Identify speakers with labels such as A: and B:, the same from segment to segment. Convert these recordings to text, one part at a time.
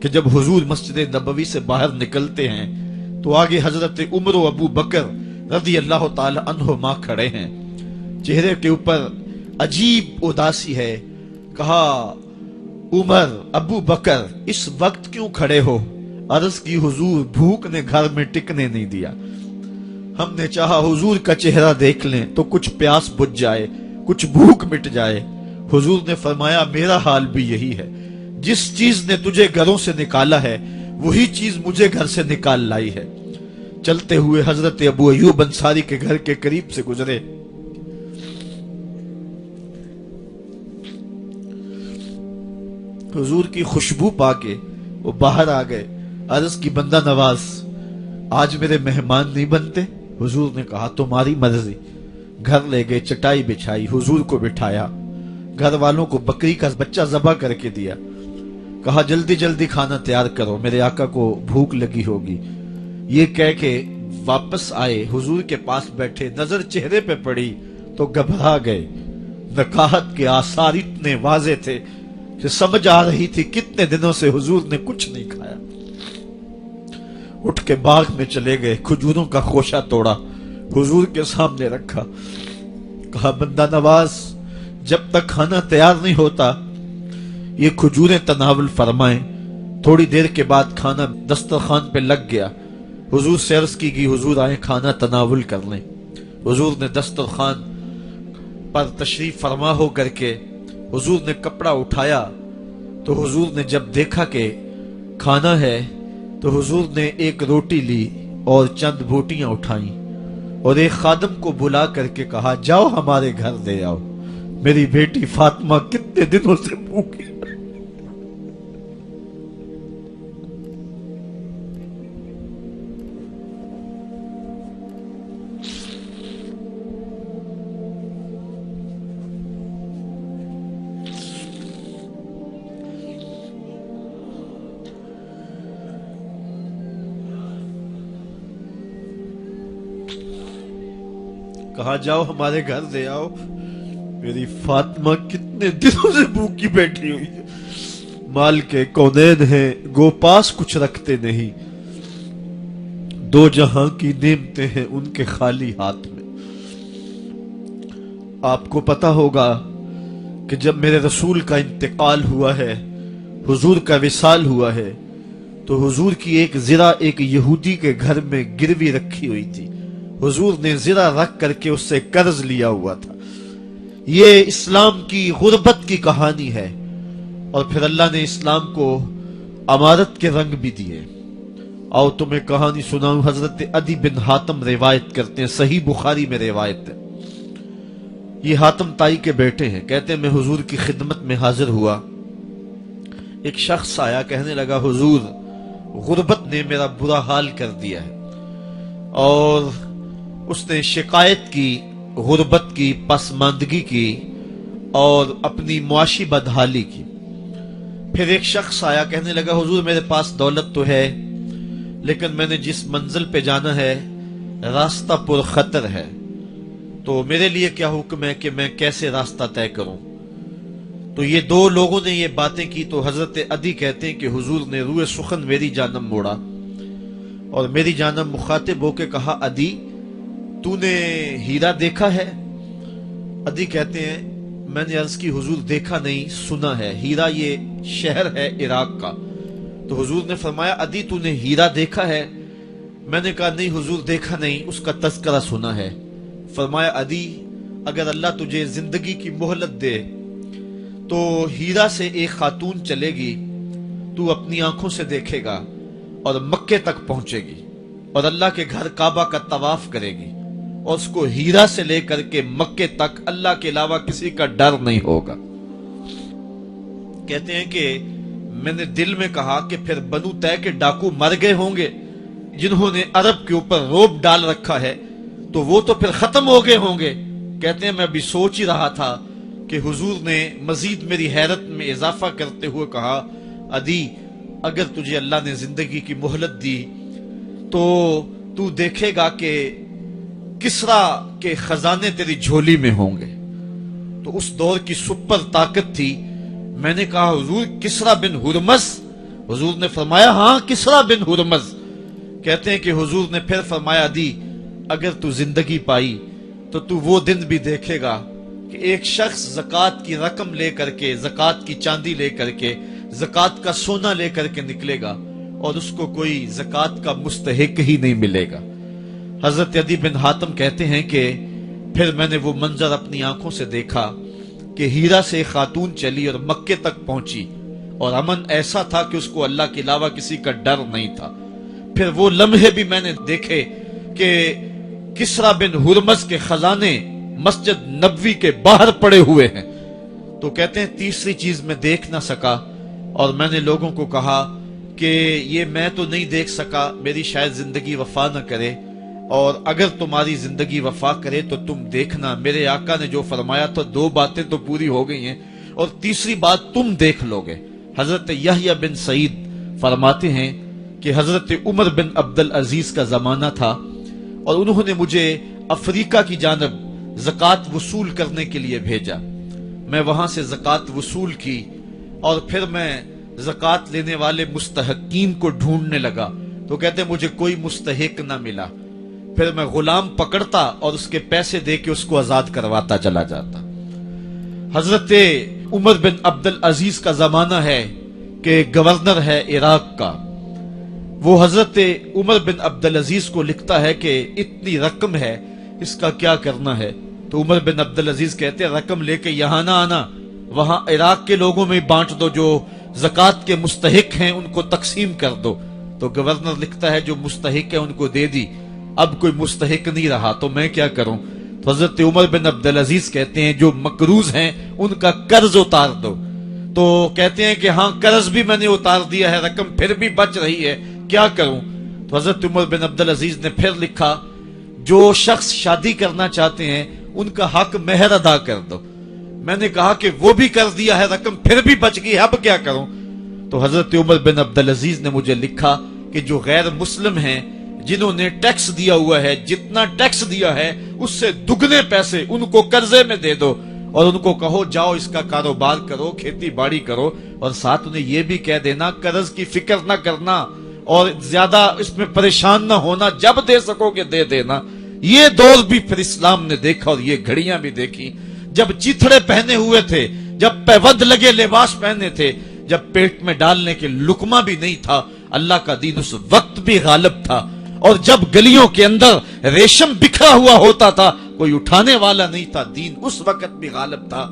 A: کہ جب حضور مسجد نبوی سے باہر نکلتے ہیں تو آگے حضرت عمر و ابو بکر رضی اللہ تعالی عنہما کھڑے ہیں، چہرے کے اوپر عجیب اداسی ہے۔ کہا عمر، ابو بکر، اس وقت کیوں کھڑے ہو؟ عرض کی حضور بھوک نے گھر میں ٹکنے نہیں دیا، ہم نے چاہا حضور کا چہرہ دیکھ لیں تو کچھ پیاس بجھ جائے، کچھ بھوک مٹ جائے۔ حضور نے فرمایا میرا حال بھی یہی ہے، جس چیز نے تجھے گھروں سے نکالا ہے وہی چیز مجھے گھر سے نکال لائی ہے۔ چلتے ہوئے حضرت ابو ایوب انصاری کے گھر کے قریب سے گزرے، حضور کی خوشبو پا کے وہ باہر آ گئے۔ عرض کی بندہ نواز، آج میرے مہمان نہیں بنتے؟ حضور نے کہا تمہاری مرضی۔ گھر لے گئے، چٹائی بچھائی، حضور کو بٹھایا، گھر والوں کو بکری کا بچہ ذبح کر کے دیا، کہا جلدی جلدی کھانا تیار کرو، میرے آقا کو بھوک لگی ہوگی۔ یہ کہہ کے واپس آئے، حضور کے پاس بیٹھے، نظر چہرے پہ پڑی تو گھبرا گئے۔ نکاحت کے آثار اتنے واضح تھے کہ سمجھ آ رہی تھی کتنے دنوں سے حضور نے کچھ نہیں کھایا۔ اٹھ کے باغ میں چلے گئے، کھجوروں کا خوشہ توڑا، حضور کے سامنے رکھا، کہا بندہ نواز جب تک کھانا تیار نہیں ہوتا یہ کھجوریں تناول فرمائیں۔ تھوڑی دیر کے بعد کھانا دسترخوان پہ لگ گیا، حضور سے عرض کی گئی حضور آئیں کھانا تناول کر لیں۔ حضور نے دسترخوان پر تشریف فرما ہو کر کے حضور نے کپڑا اٹھایا تو حضور نے جب دیکھا کہ کھانا ہے تو حضور نے ایک روٹی لی اور چند بوٹیاں اٹھائیں اور ایک خادم کو بلا کر کے کہا جاؤ ہمارے گھر دے آؤ، میری بیٹی فاطمہ کتنے دنوں سے بھوکی۔ کہا جاؤ ہمارے گھر دے آؤ، میری فاطمہ کتنے دنوں سے بھوکی بیٹھی ہوئی ہے۔ مال کے کونین ہیں گو پاس کچھ رکھتے نہیں، دو جہاں کی نعمتیں ہیں ان کے خالی ہاتھ میں۔ آپ کو پتا ہوگا کہ جب میرے رسول کا انتقال ہوا ہے، حضور کا وصال ہوا ہے، تو حضور کی ایک زرہ ایک یہودی کے گھر میں گروی رکھی ہوئی تھی، حضور نے زرہ رکھ کر کے اس سے قرض لیا ہوا تھا۔ یہ اسلام کی غربت کی کہانی ہے، اور پھر اللہ نے اسلام کو امارت کے رنگ بھی دیے۔ آؤ تمہیں کہانی سناؤں، حضرت عدی بن حاتم روایت کرتے ہیں، صحیح بخاری میں روایت ہے۔ یہ حاتم تائی کے بیٹے ہیں، کہتے ہیں میں حضور کی خدمت میں حاضر ہوا، ایک شخص آیا کہنے لگا حضور غربت نے میرا برا حال کر دیا ہے، اور اس نے شکایت کی غربت کی، پسماندگی کی اور اپنی معاشی بدحالی کی۔ پھر ایک شخص آیا کہنے لگا حضور میرے پاس دولت تو ہے لیکن میں نے جس منزل پہ جانا ہے راستہ پر خطر ہے، تو میرے لیے کیا حکم ہے کہ میں کیسے راستہ طے کروں؟ تو یہ دو لوگوں نے یہ باتیں کی تو حضرت عدی کہتے ہیں کہ حضور نے روئے سخن میری جانب موڑا اور میری جانب مخاطب ہو کے کہا عدی تو نے ہیرا دیکھا ہے؟ عدی کہتے ہیں میں نے عرض کی حضور دیکھا نہیں، سنا ہے، ہیرا یہ شہر ہے عراق کا۔ تو حضور نے فرمایا عدی تو نے ہیرا دیکھا ہے؟ میں نے کہا نہیں حضور دیکھا نہیں، اس کا تذکرہ سنا ہے۔ فرمایا عدی اگر اللہ تجھے زندگی کی مہلت دے تو ہیرا سے ایک خاتون چلے گی، تو اپنی آنکھوں سے دیکھے گا اور مکے تک پہنچے گی اور اللہ کے گھر کعبہ کا طواف کرے گی، اور اس کو ہیرا سے لے کر کے مکے تک اللہ کے علاوہ کسی کا ڈر نہیں ہوگا۔ کہتے ہیں کہ میں نے دل میں کہا کہ پھر بنو طے کے ڈاکو مر گئے ہوں گے جنہوں نے عرب کے اوپر روب ڈال رکھا ہے، تو وہ تو پھر ختم ہو گئے ہوں گے۔ کہتے ہیں میں ابھی سوچ ہی رہا تھا کہ حضور نے مزید میری حیرت میں اضافہ کرتے ہوئے کہا عدی اگر تجھے اللہ نے زندگی کی مہلت دی تو تو دیکھے گا کہ کسرا کے خزانے تیری جھولی میں ہوں گے۔ تو اس دور کی سپر طاقت تھی۔ میں نے کہا حضور کسرا بن ہرمز हुजूर ने फरमाया हाँ किसरा बिन हुरमज। कहते हैं कि हुजूर ने फिर फरमाया दी अगर तू जिंदगी पाई तो तू वो दिन भी देखेगा कि एक शख्स ज़कात की रकम लेकर के, ज़कात की चांदी लेकर के, ज़कात का सोना लेकर के निकलेगा और उसको कोई ज़कात का मुस्तहिक ही नहीं मिलेगा। हजरत अदी बिन हातिम कहते हैं कि फिर मैंने वो मंजर अपनी आंखों से देखा कि हीरा से खातून चली और मक्के तक पहुंची और अमन ऐसा था कि उसको अल्लाह के अलावा किसी का डर नहीं था। फिर वो लम्हे भी मैंने देखे कि किसरा बिन हुरमज के खजाने मस्जिद नबवी के बाहर पड़े हुए हैं। तो कहते हैं तीसरी चीज मैं देख ना सका और मैंने लोगों को कहा कि ये मैं तो नहीं देख सका, मेरी शायद जिंदगी वफा न करे, और अगर तुम्हारी जिंदगी वफा करे तो तुम देखना मेरे आका ने जो फरमाया तो 2 बातें तो पूरी हो गई हैं और तीसरी बात तुम देख लोगे। हजरत यहया बिन सईद फरमाते हैं कि हजरत उमर बिन अब्दुल अजीज का जमाना था और उन्होंने मुझे अफ्रीका की जानब ज़कात वसूल करने के लिए भेजा। मैं वहां से ज़कात वसूल की और फिर मैं ज़कात लेने वाले मुस्तहकीन को ढूंढने लगा। तो कहते मुझे कोई मुस्तहिक ना मिला। फिर मैं गुलाम पकड़ता और उसके पैसे दे के उसको आजाद करवाता चला जाता। हजरत उमर बिन अब्दुल अजीज का जमाना है कि गवर्नर है इराक का। वो हजरत उमर बिन अब्दुल अजीज को लिखता है कि इतनी रकम है, इसका क्या करना है। तो उमर बिन अब्दुल अजीज कहते हैं रकम लेके यहां ना आना, वहां इराक के लोगों में बांट दो, जो ज़कात के मुस्तहिक हैं उनको तकसीम कर दो। तो गवर्नर लिखता है जो मुस्तहिक है उनको दे दी, अब कोई मुस्तहिक नहीं रहा तो मैं क्या करूं। तो हजरत उमर बिन अब्दुल अजीज कहते हैं जो मकरूज हैं उनका कर्ज उतार दो। तो कहते हैं कि हाँ कर्ज भी मैंने उतार दिया है, रकम फिर भी बच रही है, क्या करूं। तो हजरत उमर बिन अब्दुल अजीज ने फिर लिखा जो शख्स शादी करना चाहते हैं उनका हक मेहर अदा कर दो। मैंने कहा कि वो भी कर दिया है, रकम फिर भी बच गई, अब क्या करूं। तो हजरत उमर बिन अब्दुल अजीज ने मुझे लिखा कि जो गैर मुस्लिम हैं जिन्होंने टैक्स दिया हुआ है, जितना टैक्स दिया है उससे दुगने पैसे उनको कर्जे में दे दो और उनको कहो जाओ इसका कारोबार करो, खेती बाड़ी करो, और साथ उन्हें यह भी कह देना कर्ज की फिक्र ना करना और ज्यादा इसमें परेशान ना होना, जब दे सकोगे दे देना। ये दौर भी फिर इस्लाम ने देखा और ये घड़ियां भी देखी जब चिथड़े पहने हुए थे, जब पैवद लगे लिबास पहने थे, जब पेट में डालने के लुकमा भी नहीं था। अल्लाह का दीन उस वक्त भी गालिब था और जब गलियों के अंदर रेशम बिखरा हुआ होता था कोई उठाने वाला नहीं था, दीन उस वक्त भी गालिब था।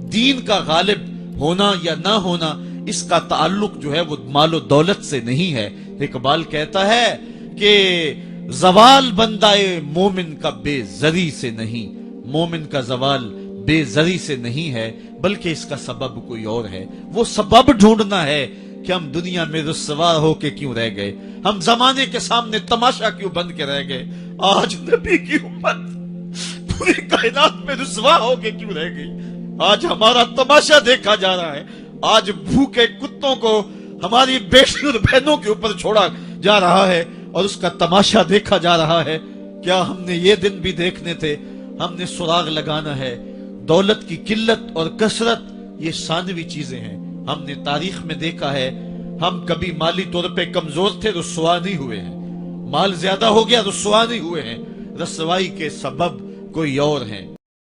A: दीन का गालिब होना या ना होना इसका ताल्लुक जो है वो मालो दौलत से नहीं है। इकबाल कहता है कि जवाल बंदाए मोमिन का बेजरी से नहीं, मोमिन का जवाल बेजरी से नहीं है बल्कि इसका सबब कोई और है। वो सबब ढूंढना है कि हम दुनिया में रुस्वा होके क्यों रह गए, हम जमाने के सामने तमाशा क्यों बन के रह गए। आज नबी की उम्मत पूरी कायनात में रुस्वा होके क्यों रह गई। आज हमारा तमाशा देखा जा रहा है, आज भूखे कुत्तों को हमारी बेटियों और बहनों के ऊपर छोड़ा जा रहा है और उसका तमाशा देखा जा रहा है। क्या हमने ये दिन भी देखने थे। हमने सुराग लगाना है। दौलत की किल्लत और कसरत ये सानवी चीजें हैं। हमने तारीख में देखा है हम कभी माली तौर पे कमजोर थे, रुस्वा नहीं हुए हैं। माल ज्यादा हो गया, रुस्वा नहीं हुए हैं। रसवाई के सबब कोई और हैं।